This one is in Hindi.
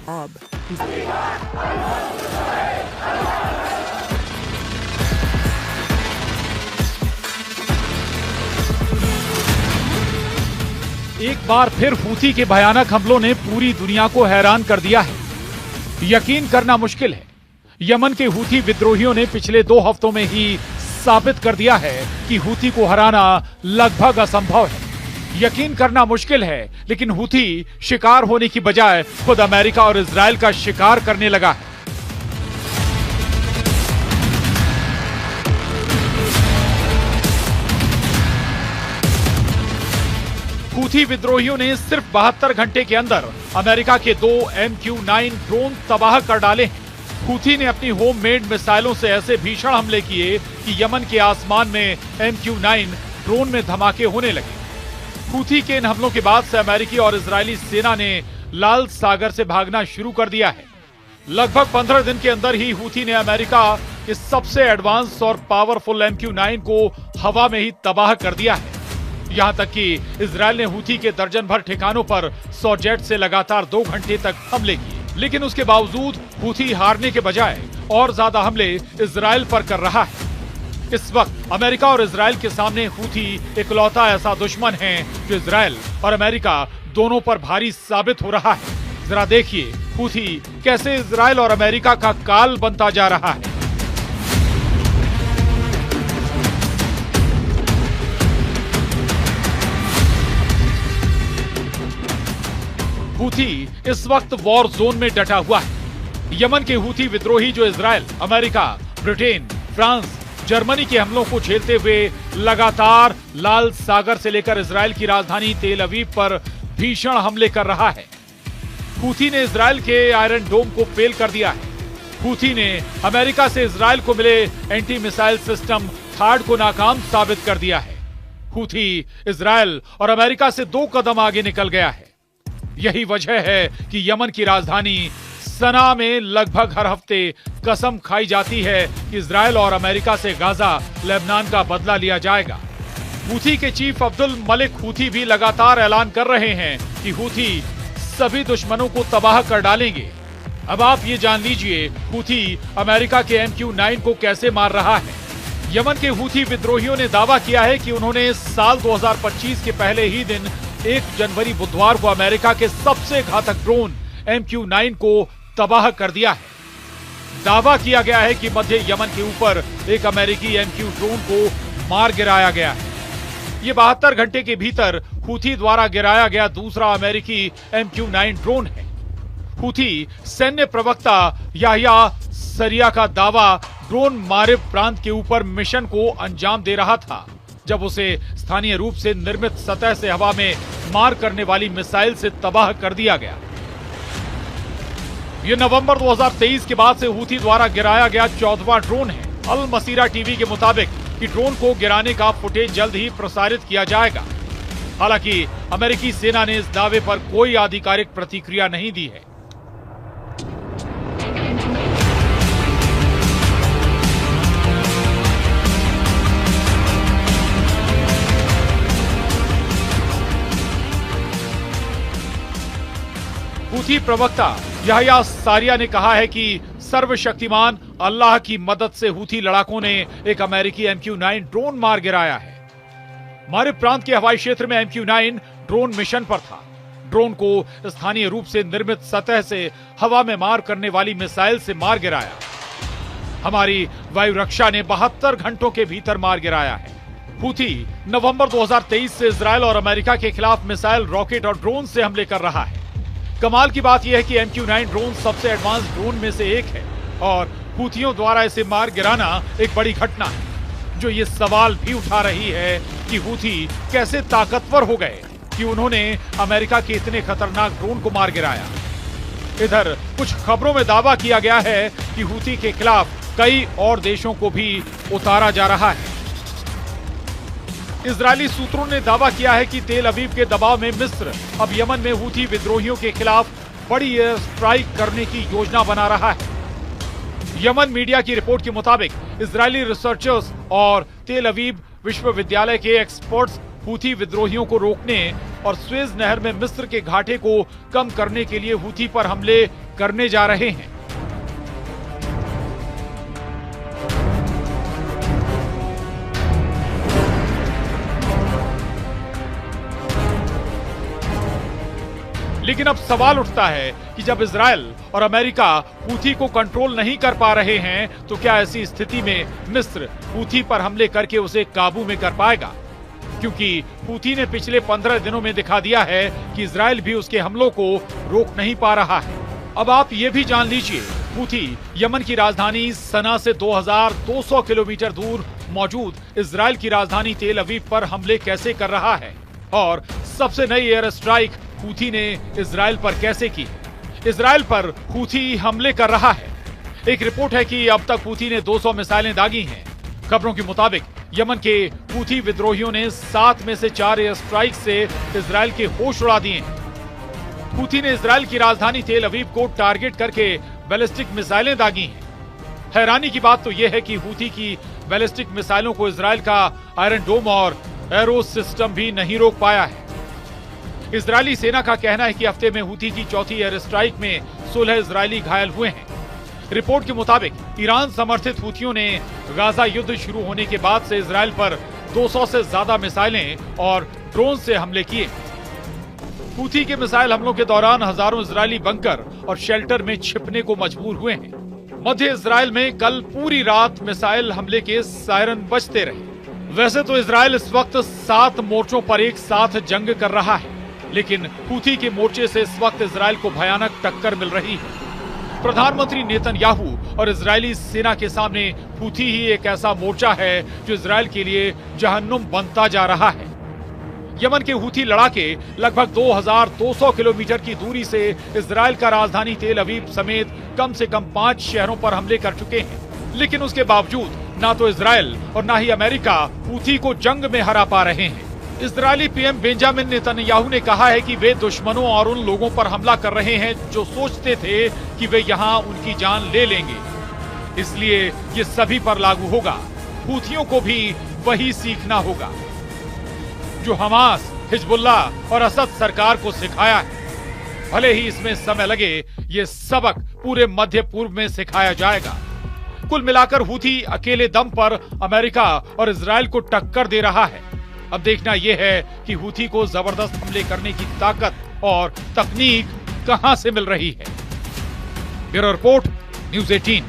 अब एक बार फिर हूथी के भयानक हमलों ने पूरी दुनिया को हैरान कर दिया है। यकीन करना मुश्किल है, यमन के हूथी विद्रोहियों ने पिछले 2 हफ्तों में ही साबित कर दिया है कि हूथी को हराना लगभग असंभव है। यकीन करना मुश्किल है, लेकिन हूथी शिकार होने की बजाय खुद अमेरिका और इजराइल का शिकार करने लगा है। हूथी विद्रोहियों ने सिर्फ 72 घंटे के अंदर अमेरिका के 2 MQ-9 ड्रोन तबाह कर डाले हैं। हूथी ने अपनी होममेड मिसाइलों से ऐसे भीषण हमले किए कि यमन के आसमान में MQ-9 ड्रोन में धमाके होने लगे। हूथी के इन हमलों के बाद से अमेरिकी और इजरायली सेना ने लाल सागर से भागना शुरू कर दिया है। लगभग 15 दिन के अंदर ही हूथी ने अमेरिका के सबसे एडवांस और पावरफुल MQ-9 को हवा में ही तबाह कर दिया है। यहां तक कि इजरायल ने हूथी के दर्जन भर ठिकानों पर 100 जेट से लगातार 2 घंटे तक हमले किए, लेकिन उसके बावजूद हूथी हारने के बजाय और ज्यादा हमले इजरायल पर कर रहा है। इस वक्त अमेरिका और इजरायल के सामने हूथी इकलौता ऐसा दुश्मन है जो इजरायल और अमेरिका दोनों पर भारी साबित हो रहा है। जरा देखिए हूथी कैसे इजरायल और अमेरिका का काल बनता जा रहा है। हूथी इस वक्त वॉर जोन में डटा हुआ है। यमन के हूथी विद्रोही जो Israel, America, Britain, France, Germany के हमलों को झेलते हुए लगातार लाल सागर से लेकर इजरायल की राजधानी तेल अवीव पर भीषण हमले कर रहा है। हूथी ने इजरायल के आयरन डोम को फेल कर दिया है। हूथी ने अमेरिका से इजरायल को मिले एंटी मिसाइल सिस्टम थार्ड को नाकाम साबित कर दिया है। हूथी इजरायल और अमेरिका से 2 कदम आगे निकल गया है। यही वजह है कि यमन की राजधानी सना में लगभग हर हफ्ते कसम खाई जाती है कि इजरायल और अमेरिका से गाजा, लेबनान का बदला लिया जाएगा। हूथी के चीफ अब्दुल मलिक हूथी भी लगातार ऐलान कर रहे हैं कि हूथी सभी दुश्मनों को तबाह कर डालेंगे। अब आप ये जान लीजिए हूथी अमेरिका के MQ-9 को कैसे मार रहा है। यमन के हूथी विद्रोहियों ने दावा किया है कि उन्होंने साल 2025 के पहले ही दिन 1 जनवरी बुधवार को अमेरिका के सबसे घातक ड्रोन MQ-9 को तबाह कर दिया है। दावा किया गया है कि मध्य यमन के ऊपर एक अमेरिकी MQ ड्रोन को मार गिराया गया है। ये 72 घंटे के भीतर हूथी द्वारा गिराया गया दूसरा अमेरिकी MQ-9 ड्रोन है। हूथी सैन्य प्रवक्ता याह्या सरिया का दावा ड्रोन मारिब प्रांत के ऊपर मिशन को अंजाम दे रहा था, जब उसे स्थानीय रूप से निर्मित सतह से हवा में मार करने वाली मिसाइल से तबाह कर दिया गया। यह नवंबर 2023 के बाद से हूथी द्वारा गिराया गया 14वां ड्रोन है। अल मसीरा टीवी के मुताबिक कि ड्रोन को गिराने का फुटेज जल्द ही प्रसारित किया जाएगा। हालांकि अमेरिकी सेना ने इस दावे पर कोई आधिकारिक प्रतिक्रिया नहीं दी है। हूथी प्रवक्ता याह्या सारिया ने कहा है कि सर्वशक्तिमान अल्लाह की मदद से हूथी लड़ाकों ने एक अमेरिकी MQ-9 ड्रोन मार गिराया है। मारिब प्रांत के हवाई क्षेत्र में MQ-9 ड्रोन मिशन पर था। ड्रोन को स्थानीय रूप से निर्मित सतह से हवा में मार करने वाली मिसाइल से मार गिराया। हमारी वायु रक्षा ने 72 घंटों के भीतर मार गिराया है। हूथी नवंबर 2023 से इजरायल और अमेरिका के खिलाफ मिसाइल, रॉकेट और ड्रोन से हमले कर रहा है। कमाल की बात यह है कि MQ-9 ड्रोन सबसे एडवांस ड्रोन में से एक है और हूथियों द्वारा इसे मार गिराना एक बड़ी घटना है, जो ये सवाल भी उठा रही है कि हूथी कैसे ताकतवर हो गए कि उन्होंने अमेरिका के इतने खतरनाक ड्रोन को मार गिराया। इधर कुछ खबरों में दावा किया गया है कि हूथी के खिलाफ कई और देशों को भी उतारा जा रहा है। इजरायली सूत्रों ने दावा किया है कि तेल अवीव के दबाव में मिस्र अब यमन में हूथी विद्रोहियों के खिलाफ बड़ी एयर स्ट्राइक करने की योजना बना रहा है। यमन मीडिया की रिपोर्ट के मुताबिक इजरायली रिसर्चर्स और तेल अवीव विश्वविद्यालय के एक्सपर्ट्स हूथी विद्रोहियों को रोकने और स्वेज नहर में मिस्र के घाटे को कम करने के लिए हूथी पर हमले करने जा रहे हैं। लेकिन अब सवाल उठता है कि जब इजराइल और अमेरिका हूथी को कंट्रोल नहीं कर पा रहे हैं तो क्या ऐसी स्थिति में मिस्र हूथी पर हमले करके उसे काबू में कर पाएगा? क्योंकि हूथी ने पिछले 15 दिनों में दिखा दिया है कि इजराइल भी उसके हमलों को रोक नहीं पा रहा है। अब आप ये भी जान लीजिए, हूथी यमन की राजधानी सना से 2200 किलोमीटर दूर मौजूद इजराइल की राजधानी तेल अवीव पर हमले कैसे कर रहा है और सबसे नई एयर स्ट्राइक हूथी ने इजराइल पर कैसे की। इजराइल पर हूथी हमले कर रहा है। एक रिपोर्ट है कि अब तक हूथी ने 200 मिसाइलें दागी हैं। खबरों के मुताबिक यमन के हूथी विद्रोहियों ने 7 में से 4 एयर स्ट्राइक से इजराइल के होश उड़ा दिए हैं। हूथी ने इजराइल की राजधानी तेल अवीव को टारगेट करके बैलिस्टिक मिसाइलें दागी हैं। हैरानी की बात तो यह है कि हूथी की बैलिस्टिक मिसाइलों को इजराइल का आयरन डोम और एरो सिस्टम भी नहीं रोक पाया है। इजरायली सेना का कहना है कि हफ्ते में हूथी की चौथी एयर स्ट्राइक में 16 इजरायली घायल हुए हैं। रिपोर्ट के मुताबिक ईरान समर्थित हूथियों ने गाजा युद्ध शुरू होने के बाद से इजराइल पर 200 से ज्यादा मिसाइलें और ड्रोन से हमले किए। हूथी के मिसाइल हमलों के दौरान हजारों इजरायली बंकर और शेल्टर में छिपने को मजबूर हुए हैं। मध्य इजराइल में कल पूरी रात मिसाइल हमले के सायरन बजते रहे। वैसे तो इजराइल इस वक्त 7 मोर्चों पर एक साथ जंग कर रहा है, लेकिन हूथी के मोर्चे से इस वक्त इजराइल को भयानक टक्कर मिल रही है। प्रधानमंत्री नेतन्याहू और इजरायली सेना के सामने हूथी ही एक ऐसा मोर्चा है जो इजराइल के लिए जहन्नुम बनता जा रहा है। यमन के हूथी लड़ाके लगभग 2200 किलोमीटर की दूरी से इजराइल का राजधानी तेल अवीव समेत कम से कम 5 शहरों पर हमले कर चुके हैं, लेकिन उसके बावजूद ना तो इजराइल और ना ही अमेरिका हूथी को जंग में हरा पा रहे हैं। इजरायली पीएम बेंजामिन नेतन्याहू ने कहा है कि वे दुश्मनों और उन लोगों पर हमला कर रहे हैं जो सोचते थे कि वे यहां उनकी जान ले लेंगे। इसलिए ये सभी पर लागू होगा। हूथियों को भी वही सीखना होगा जो हमास, हिजबुल्लाह और असद सरकार को सिखाया है। भले ही इसमें समय लगे, ये सबक पूरे मध्य पूर्व में सिखाया जाएगा। कुल मिलाकर हूथी अकेले दम पर अमेरिका और इजराइल को टक्कर दे रहा है। अब देखना यह है कि हूथी को जबरदस्त हमले करने की ताकत और तकनीक कहां से मिल रही है। Bureau report, news 18।